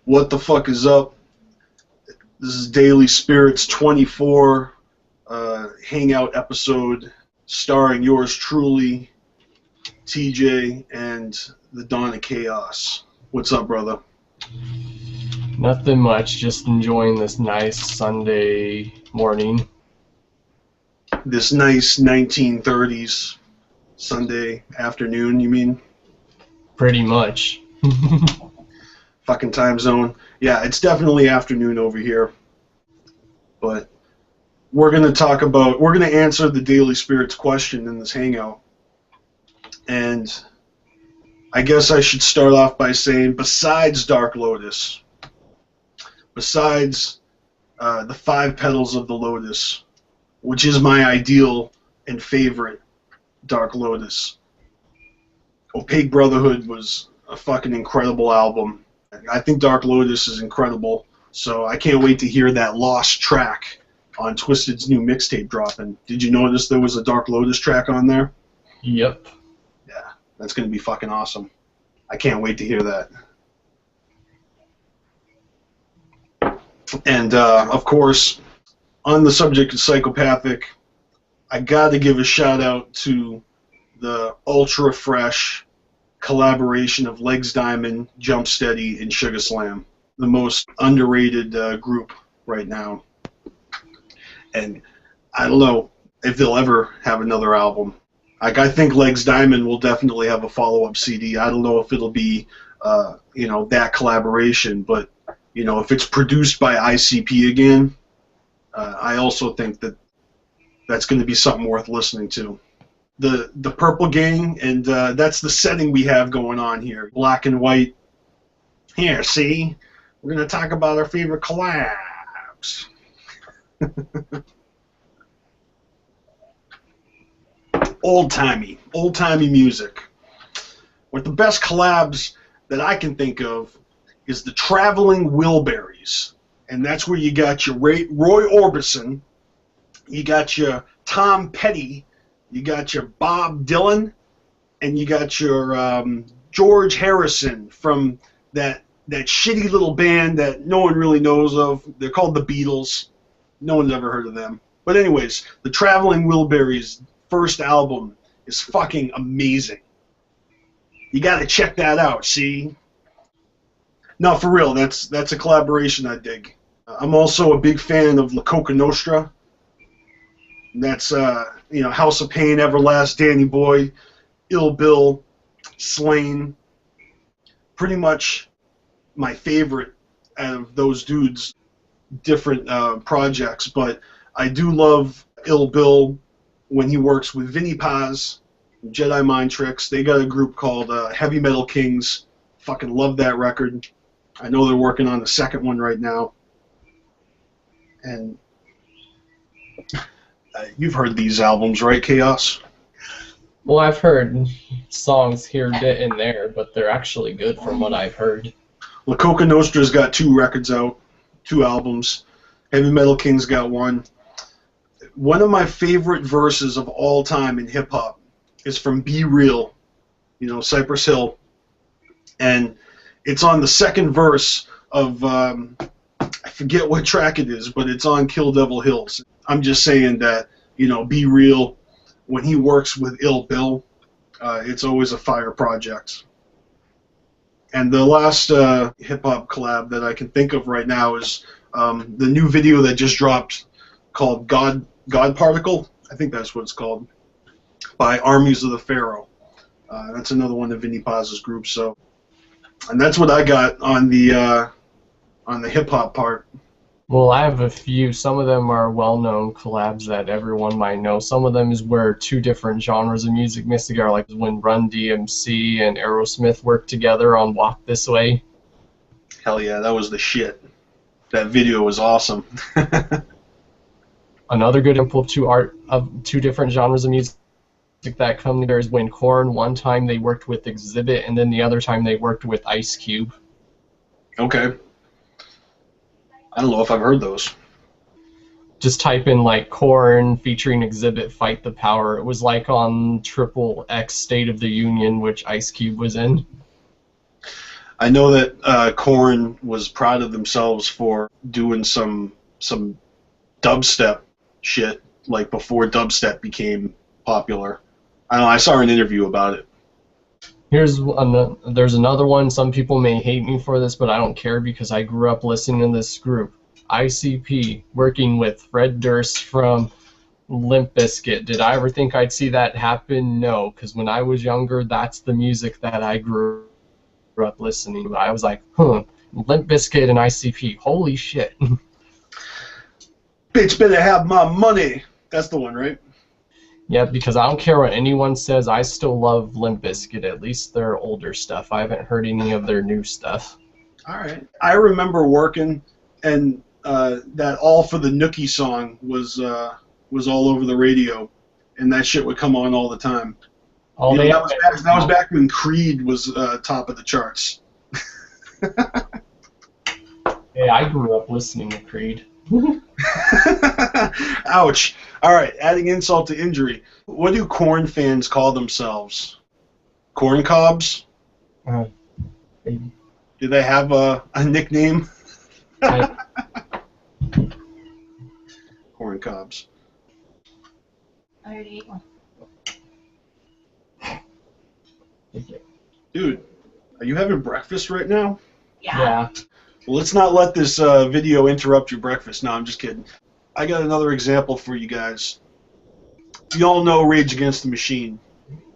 What the fuck is up? This is DS24 hangout episode starring yours truly, TJ, and the Dawn of Chaos. What's up, brother? Nothing much, just enjoying this nice Sunday morning. This nice 1930s Sunday afternoon, you mean? Pretty much. Fucking time zone. Yeah, it's definitely afternoon over here. But we're going to answer the DS24 question in this hangout. And I guess I should start off by saying, besides Dark Lotus, besides the 5 petals of the Lotus, which is my ideal and favorite Dark Lotus, Opaque Brotherhood was a fucking incredible album. I think Dark Lotus is incredible, so I can't wait to hear that lost track on Twisted's new mixtape dropping. Did you notice there was a Dark Lotus track on there? Yep. Yeah, that's going to be fucking awesome. I can't wait to hear that. And, of course, on the subject of Psychopathic, I got to give a shout-out to the ultra-fresh collaboration of Legs Diamond, Jump Steady, and Sugar Slam, the most underrated group right now. And I don't know if they'll ever have another album. Like, I think Legs Diamond will definitely have a follow-up CD. I don't know if it'll be, that collaboration, but, if it's produced by ICP again, I also think that that's going to be something worth listening to. The Purple Gang, and that's the setting we have going on here. Black and white. Here, see? We're going to talk about our favorite collabs. Old-timey music. One of the best collabs that I can think of is the Traveling Wilburys. And that's where you got your Roy Orbison, you got your Tom Petty, you got your Bob Dylan, and you got your George Harrison from that shitty little band that no one really knows of. They're called the Beatles. No one's ever heard of them. But anyways, the Traveling Wilburys' first album is fucking amazing. You gotta check that out, see? No, for real, that's a collaboration I dig. I'm also a big fan of La Coca Nostra. That's, House of Pain, Everlast, Danny Boy, Ill Bill, Slain. Pretty much my favorite out of those dudes' different projects, but I do love Ill Bill when he works with Vinnie Paz, Jedi Mind Tricks. They got a group called Heavy Metal Kings. Fucking love that record. I know they're working on the second one right now. And you've heard these albums, right, Chaos? Well, I've heard songs here and there, but they're actually good from what I've heard. La Coca Nostra's got 2 records out, 2 albums. Heavy Metal King's got 1. One of my favorite verses of all time in hip-hop is from Be Real, Cypress Hill. And it's on the second verse of, I forget what track it is, but it's on Kill Devil Hills. I'm just saying that, Be Real, when he works with Ill Bill, it's always a fire project. And the last hip-hop collab that I can think of right now is the new video that just dropped called God Particle. I think that's what it's called, by Armies of the Pharaoh. That's another one of Vinnie Paz's groups. So, and that's what I got on the hip-hop part. Well, I have a few. Some of them are well-known collabs that everyone might know. Some of them is where 2 different genres of music mix together, like when Run DMC and Aerosmith worked together on Walk This Way. Hell yeah, that was the shit. That video was awesome. Another good example of 2 different genres of music that come together is when Korn, one time they worked with Exhibit, and then the other time they worked with Ice Cube. Okay. I don't know if I've heard those. Just type in like Korn featuring Exhibit, Fight the Power. It was like on XXX State of the Union, which Ice Cube was in. I know that Korn was proud of themselves for doing some dubstep shit, like before dubstep became popular. I don't know, I saw an interview about it. There's another one. Some people may hate me for this, but I don't care because I grew up listening to this group. ICP, working with Fred Durst from Limp Bizkit. Did I ever think I'd see that happen? No, because when I was younger, that's the music that I grew up listening to. I was like, Limp Bizkit and ICP. Holy shit. Bitch better have my money. That's the one, right? Yeah, because I don't care what anyone says, I still love Limp Bizkit, at least their older stuff. I haven't heard any of their new stuff. All right. I remember working, and that All for the Nookie song was all over the radio, and that shit would come on all the time. That was back when Creed was top of the charts. Hey, I grew up listening to Creed. Ouch. All right, adding insult to injury. What do Korn fans call themselves? Corn cobs? Do they have a nickname? Corn cobs. I already ate one. Dude, are you having breakfast right now? Yeah. Well, let's not let this video interrupt your breakfast. No, I'm just kidding. I got another example for you guys. You all know Rage Against the Machine.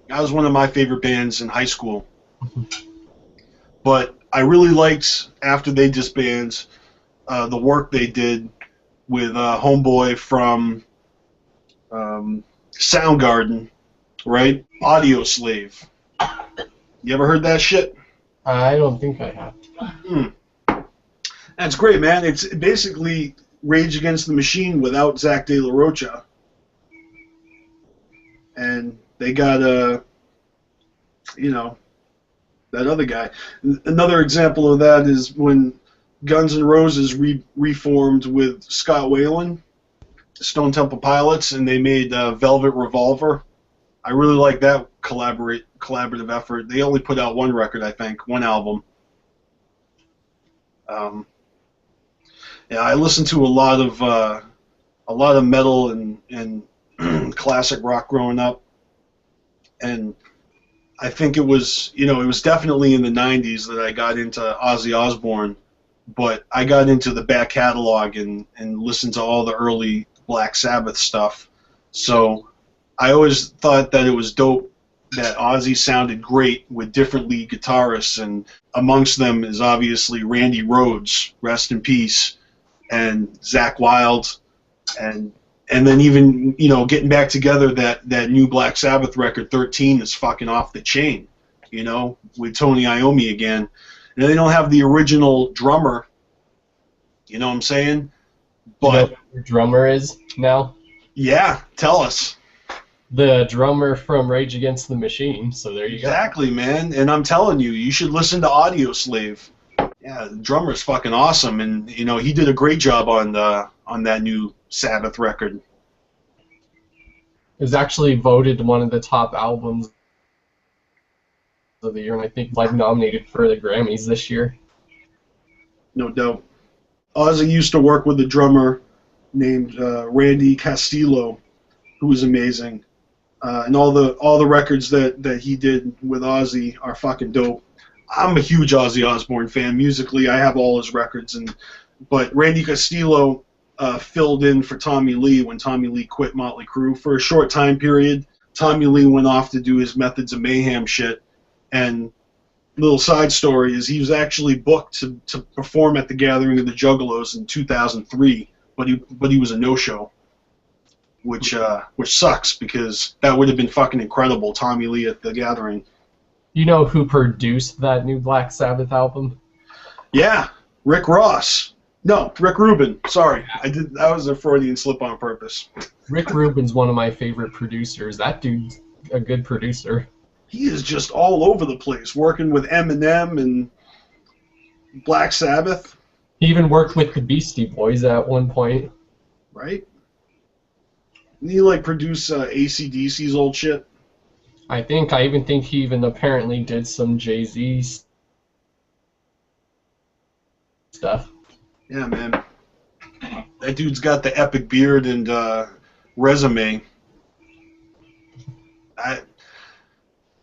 That was one of my favorite bands in high school. But I really liked, after they disbanded, the work they did with Homeboy from Soundgarden, right? Audio Slave. You ever heard that shit? I don't think I have. That's great, man. It's basically Rage Against the Machine without Zach De La Rocha. And they got, that other guy. Another example of that is when Guns N' Roses reformed with Scott Weiland, Stone Temple Pilots, and they made Velvet Revolver. I really like that collaborative effort. They only put out one record, I think, one album. Yeah, I listened to a lot of metal and classic rock growing up, and I think it was definitely in the '90s that I got into Ozzy Osbourne, but I got into the back catalog and listened to all the early Black Sabbath stuff. So I always thought that it was dope that Ozzy sounded great with different lead guitarists, and amongst them is obviously Randy Rhoads, rest in peace, and Zakk Wylde, and then even getting back together that new Black Sabbath record 13 is fucking off the chain, with Tony Iommi again. And they don't have the original drummer, you know what I'm saying? But you know who your drummer is now? Yeah, tell us. The drummer from Rage Against the Machine, so there you go. Exactly, man. And I'm telling you, you should listen to Audio Slave. Yeah, the drummer's fucking awesome, and he did a great job on that new Sabbath record. It was actually voted one of the top albums of the year, and I think nominated for the Grammys this year. No doubt. Ozzy used to work with a drummer named Randy Castillo, who was amazing, and all the records that he did with Ozzy are fucking dope. I'm a huge Ozzy Osbourne fan. Musically, I have all his records, but Randy Castillo filled in for Tommy Lee when Tommy Lee quit Motley Crue for a short time period. Tommy Lee went off to do his Methods of Mayhem shit, and little side story is he was actually booked to perform at the Gathering of the Juggalos in 2003, but he was a no-show, which sucks because that would have been fucking incredible. Tommy Lee at the Gathering. You know who produced that new Black Sabbath album? Yeah, Rick Ross. No, Rick Rubin. Sorry, that was a Freudian slip on purpose. Rick Rubin's one of my favorite producers. That dude's a good producer. He is just all over the place, working with Eminem and Black Sabbath. He even worked with the Beastie Boys at one point. Right? Didn't he produce AC/DC's old shit? I even think he even apparently did some Jay-Z stuff. Yeah, man. That dude's got the epic beard and resume.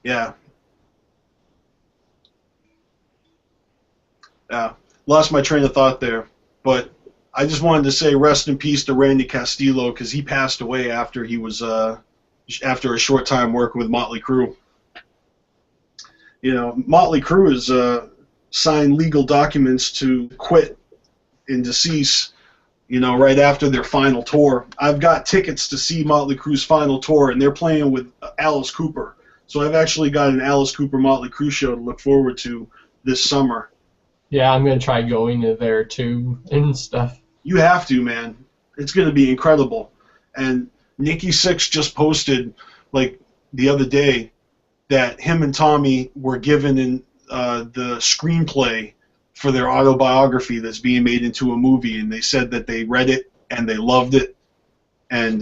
Yeah. Lost my train of thought there, but I just wanted to say rest in peace to Randy Castillo because he passed away after he was after a short time working with Motley Crue. You know, Motley Crue has signed legal documents to quit and decease. You know, right after their final tour. I've got tickets to see Motley Crue's final tour, and they're playing with Alice Cooper. So I've actually got an Alice Cooper Motley Crue show to look forward to this summer. Yeah, I'm going to try going to there too and stuff. You have to, man. It's going to be incredible. And Nikki Sixx just posted, like, the other day that him and Tommy were given in the screenplay for their autobiography that's being made into a movie, and they said that they read it and they loved it. And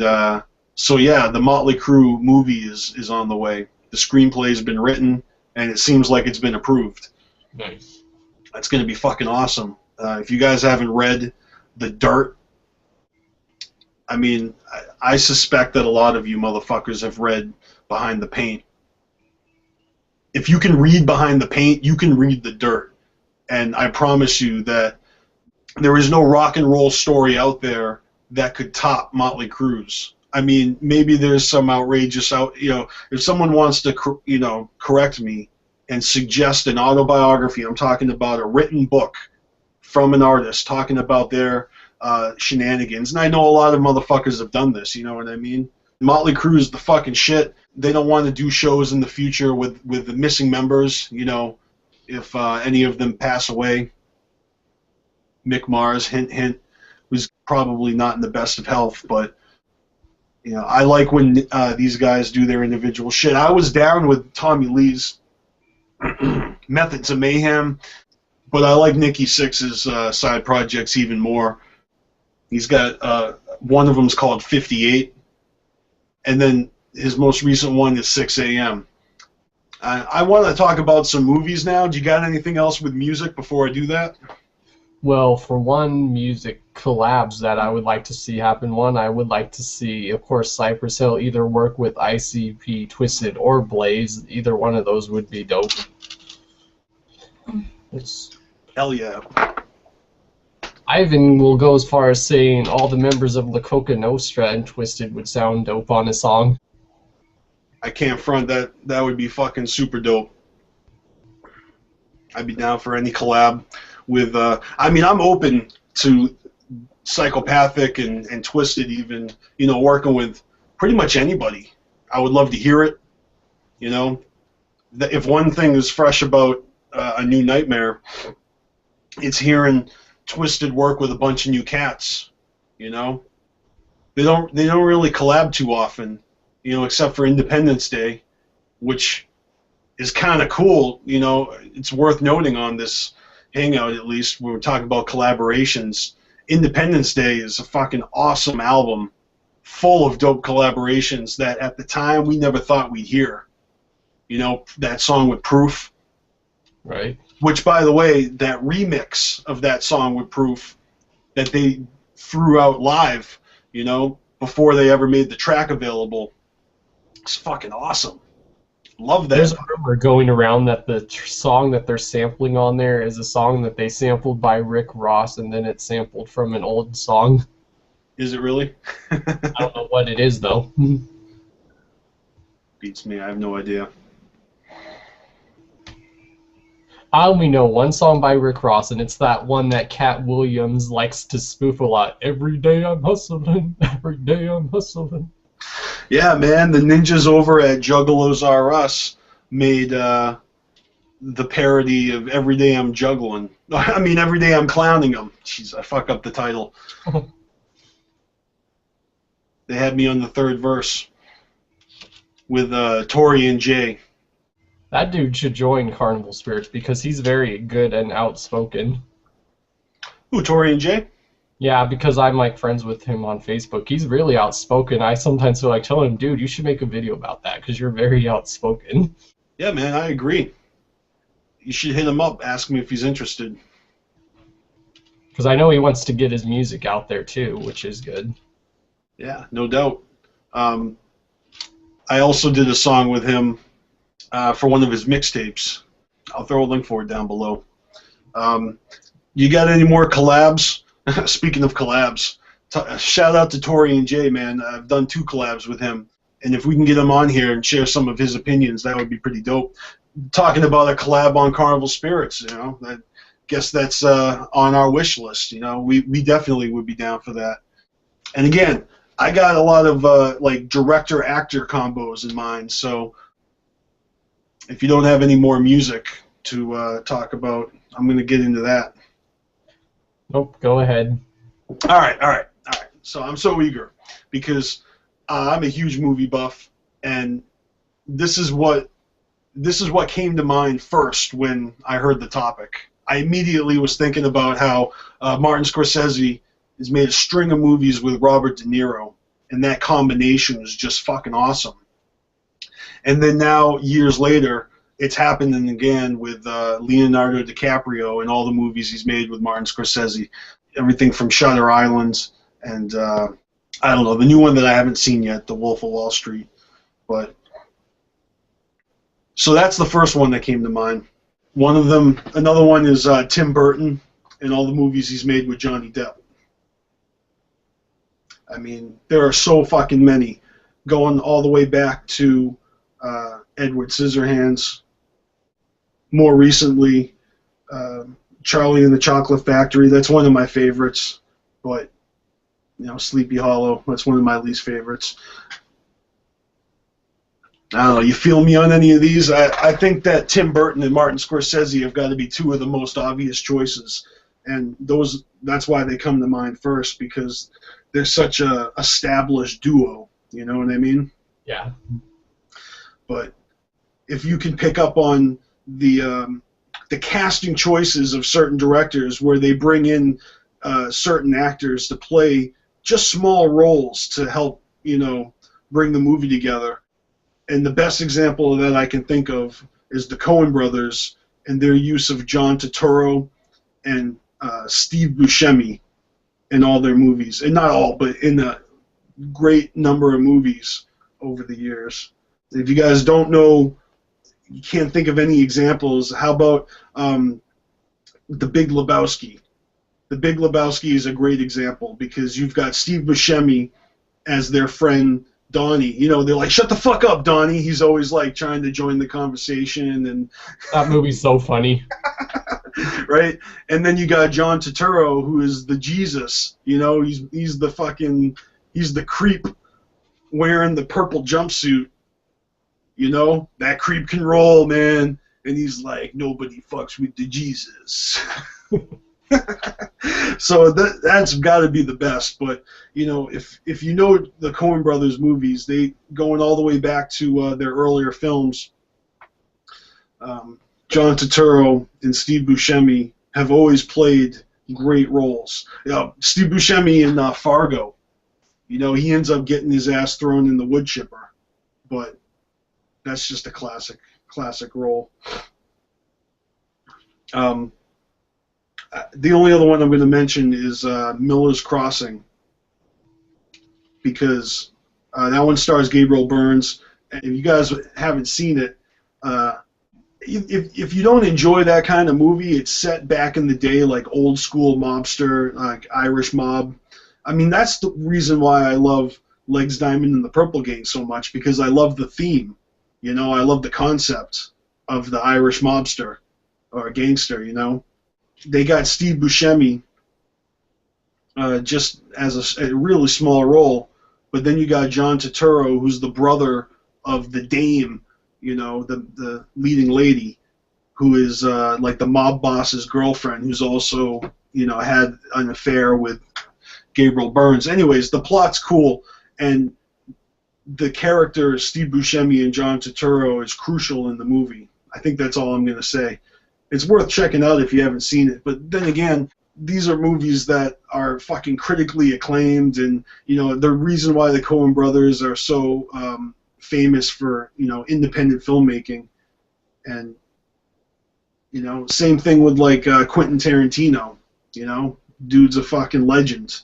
so, yeah, the Motley Crue movie is on the way. The screenplay has been written, and it seems like it's been approved. Nice. That's going to be fucking awesome. If you guys haven't read The Dirt, I mean, I suspect that a lot of you motherfuckers have read Behind the Paint. If you can read Behind the Paint, you can read The Dirt. And I promise you that there is no rock and roll story out there that could top Motley Crue's. I mean, maybe there's some outrageous if someone wants to, correct me and suggest an autobiography, I'm talking about a written book from an artist talking about their shenanigans. And I know a lot of motherfuckers have done this, you know what I mean? Motley Crue is the fucking shit. They don't want to do shows in the future with the missing members, if any of them pass away. Mick Mars, hint, hint, who's probably not in the best of health, but I like when these guys do their individual shit. I was down with Tommy Lee's Methods of Mayhem, but I like Nikki Sixx's side projects even more. He's got one of them's called 58, and then his most recent one is 6 a.m. I want to talk about some movies now. Do you got anything else with music before I do that? Well, for one, music collabs that I would like to see happen. One, I would like to see, of course, Cypress Hill either work with ICP, Twisted, or Blaze. Either one of those would be dope. Hell yeah. I even will go as far as saying all the members of La Coca Nostra and Twisted would sound dope on a song. I can't front that. That would be fucking super dope. I'd be down for any collab with. I'm open to Psychopathic and Twisted, even working with pretty much anybody. I would love to hear it. If one thing is fresh about A New Nightmare, it's hearing Twisted work with a bunch of new cats. They don't really collab too often. Except for Independence Day, which is kind of cool. It's worth noting on this hangout, at least, when we're talking about collaborations. Independence Day is a fucking awesome album, full of dope collaborations that at the time we never thought we'd hear. That song with Proof. Right. Which, by the way, that remix of that song with Proof that they threw out live, before they ever made the track available, it's fucking awesome. Love that. There's a rumor going around that the song that they're sampling on there is a song that they sampled by Rick Ross, and then it's sampled from an old song. Is it really? I don't know what it is, though. Beats me. I have no idea. I only know one song by Rick Ross, and it's that one that Cat Williams likes to spoof a lot. Every day I'm hustling, every day I'm hustling. Yeah, man, the ninjas over at Juggalos R Us made the parody of Every Day I'm Juggling. Every Day I'm Clowning Them. Jeez, I fuck up the title. They had me on the third verse with Tori and Jay. That dude should join CarnivalSpirits because he's very good and outspoken. Who, Tori and Jay? Yeah, because I'm friends with him on Facebook. He's really outspoken. I sometimes feel tell him, dude, you should make a video about that because you're very outspoken. Yeah, man, I agree. You should hit him up, ask him if he's interested. Because I know he wants to get his music out there too, which is good. Yeah, no doubt. I also did a song with him for one of his mixtapes. I'll throw a link for it down below. You got any more collabs? Speaking of collabs, shout out to Tori and Jay, man. I've done 2 collabs with him, and if we can get him on here and share some of his opinions, that would be pretty dope. Talking about a collab on CarnivalSpirits, you know, I guess that's on our wish list. You know, we definitely would be down for that. And again, I got a lot of like director-actor combos in mind, so if you don't have any more music to talk about, I'm going to get into that. Nope, go ahead. All right. So I'm so eager because I'm a huge movie buff, and this is what came to mind first when I heard the topic. I immediately was thinking about how Martin Scorsese has made a string of movies with Robert De Niro, and that combination is just fucking awesome. And then now, years later, it's happening again with Leonardo DiCaprio and all the movies he's made with Martin Scorsese. Everything from Shutter Island and, I don't know, the new one that I haven't seen yet, The Wolf of Wall Street. But so that's the first one that came to mind. Another one is Tim Burton and all the movies he's made with Johnny Depp. I mean, there are so fucking many, going all the way back to Edward Scissorhands. More recently, Charlie and the Chocolate Factory. That's one of my favorites. But, you know, Sleepy Hollow, that's one of my least favorites. I don't know, you feel me on any of these? I think that Tim Burton and Martin Scorsese have got to be 2 of the most obvious choices. And that's why they come to mind first, because they're such a established duo. You know what I mean? Yeah. But if you can pick up on the casting choices of certain directors where they bring in certain actors to play just small roles to help, you know, bring the movie together. And the best example of that I can think of is the Coen brothers and their use of John Turturro and Steve Buscemi in all their movies. And not all, but in a great number of movies over the years. If you guys don't know, you can't think of any examples, how about The Big Lebowski? The Big Lebowski is a great example because you've got Steve Buscemi as their friend Donnie. You know, they're like, shut the fuck up, Donnie. He's always like trying to join the conversation. And that movie's so funny. Right? And then you got John Turturro, who is the Jesus. You know, he's the creep wearing the purple jumpsuit. You know, that creep can roll, man. And he's like, nobody fucks with the Jesus. So that's got to be the best. But, you know, if you know the Coen brothers movies, they going all the way back to their earlier films, John Turturro and Steve Buscemi have always played great roles. You know, Steve Buscemi in Fargo, you know, he ends up getting his ass thrown in the wood chipper. But that's just a classic role. The only other one I'm going to mention is Miller's Crossing, because that one stars Gabriel Byrnes. And if you guys haven't seen it, if you don't enjoy that kind of movie, it's set back in the day, like old school mobster, like Irish mob. I mean, that's the reason why I love Legs Diamond and the Purple Gang so much, because I love the theme. You know, I love the concept of the Irish mobster or gangster, you know. They got Steve Buscemi just as a really small role, but then you got John Turturro, who's the brother of the dame, you know, the leading lady, who is like the mob boss's girlfriend, who's also, you know, had an affair with Gabriel Byrnes. Anyways, the plot's cool, and the character Steve Buscemi and John Turturro is crucial in the movie. I think that's all I'm going to say. It's worth checking out if you haven't seen it. But then again, these are movies that are fucking critically acclaimed, and, you know, the reason why the Coen brothers are so famous for, you know, independent filmmaking. And, you know, same thing with like Quentin Tarantino. You know, Dude's a fucking legend.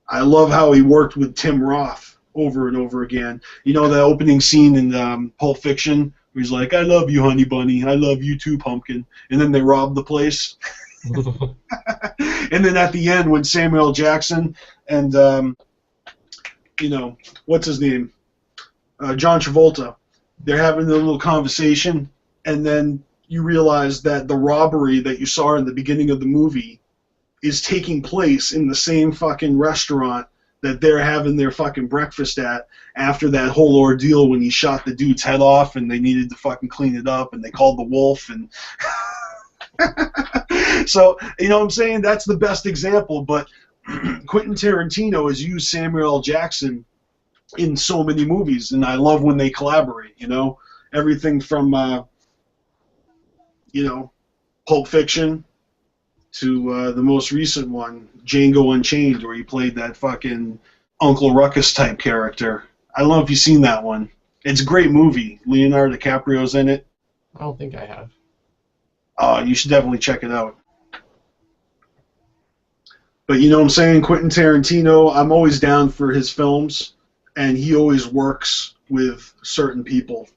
I love how he worked with Tim Roth over and over again. You know that opening scene in Pulp Fiction where he's like, "I love you, honey bunny. I love you too, pumpkin." And then they rob the place. And then at the end when Samuel Jackson and, you know, what's his name? John Travolta, they're having a little conversation, and then you realize that the robbery that you saw in the beginning of the movie is taking place in the same fucking restaurant that they're having their fucking breakfast at after that whole ordeal when he shot the dude's head off and they needed to fucking clean it up and they called the wolf and so, you know what I'm saying? That's the best example, but Quentin Tarantino has used Samuel L. Jackson in so many movies, and I love when they collaborate, you know? Everything from, you know, Pulp Fiction to the most recent one, Django Unchained, where he played that fucking Uncle Ruckus type character. I don't know if you've seen that one. It's a great movie. Leonardo DiCaprio's in it. I don't think I have. You should definitely check it out. But you know what I'm saying? Quentin Tarantino, I'm always down for his films, and he always works with certain people.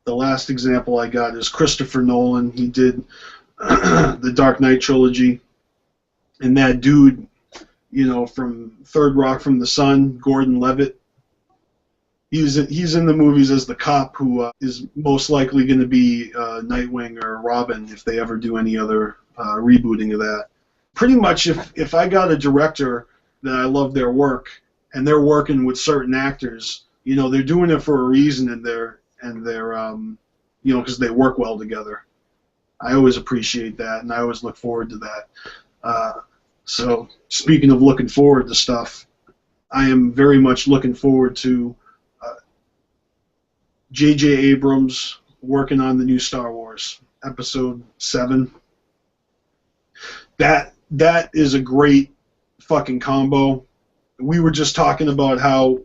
The last example I got is Christopher Nolan. He did the Dark Knight trilogy. And that dude, you know, from Third Rock from the Sun, Gordon Levitt, he's in the movies as the cop who is most likely going to be Nightwing or Robin if they ever do any other rebooting of that. Pretty much if I got a director that I love their work and they're working with certain actors, you know, they're doing it for a reason and they're you know, because they work well together. I always appreciate that and I always look forward to that. So speaking of looking forward to stuff, I am very much looking forward to J.J. Abrams working on the new Star Wars, Episode 7. That is a great fucking combo. We were just talking about how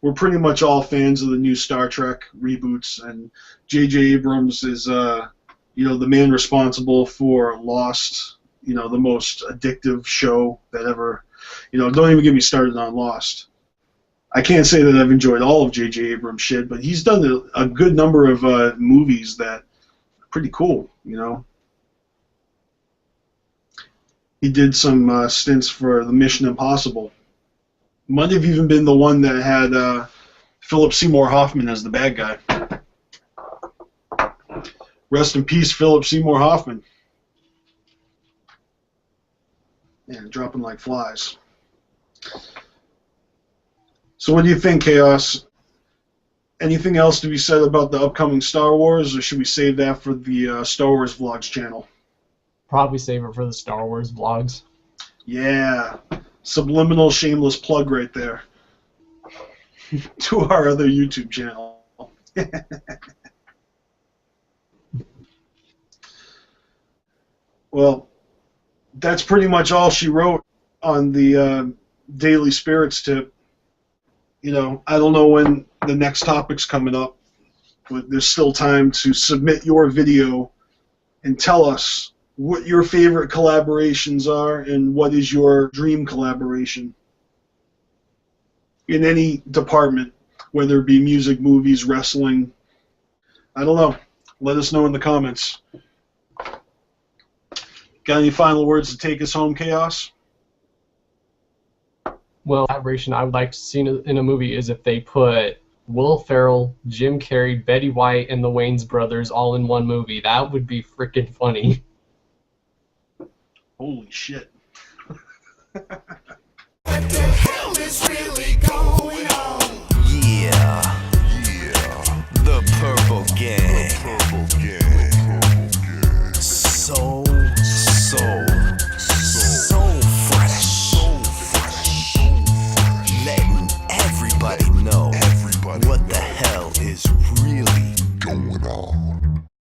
we're pretty much all fans of the new Star Trek reboots, and J.J. Abrams is, you know, the man responsible for Lost, you know, the most addictive show that ever, you know, don't even get me started on Lost. I can't say that I've enjoyed all of J.J. Abrams' shit, but he's done a good number of movies that are pretty cool, you know. He did some stints for the Mission Impossible. Might have even been the one that had Philip Seymour Hoffman as the bad guy. Rest in peace, Philip Seymour Hoffman. Man, dropping like flies. So what do you think, Chaos? Anything else to be said about the upcoming Star Wars, or should we save that for the Star Wars Vlogs channel? Probably save it for the Star Wars vlogs. Yeah. Subliminal shameless plug right there. To our other YouTube channel. Well, that's pretty much all she wrote on the Daily Spirits tip. You know, I don't know when the next topic's coming up, but there's still time to submit your video and tell us what your favorite collaborations are and what is your dream collaboration in any department, whether it be music, movies, wrestling. I don't know. Let us know in the comments. Got any final words to take us home, Chaos? Well, collaboration I would like to see in a movie is if they put Will Ferrell, Jim Carrey, Betty White, and the Wayans brothers all in one movie. That would be freaking funny. Holy shit.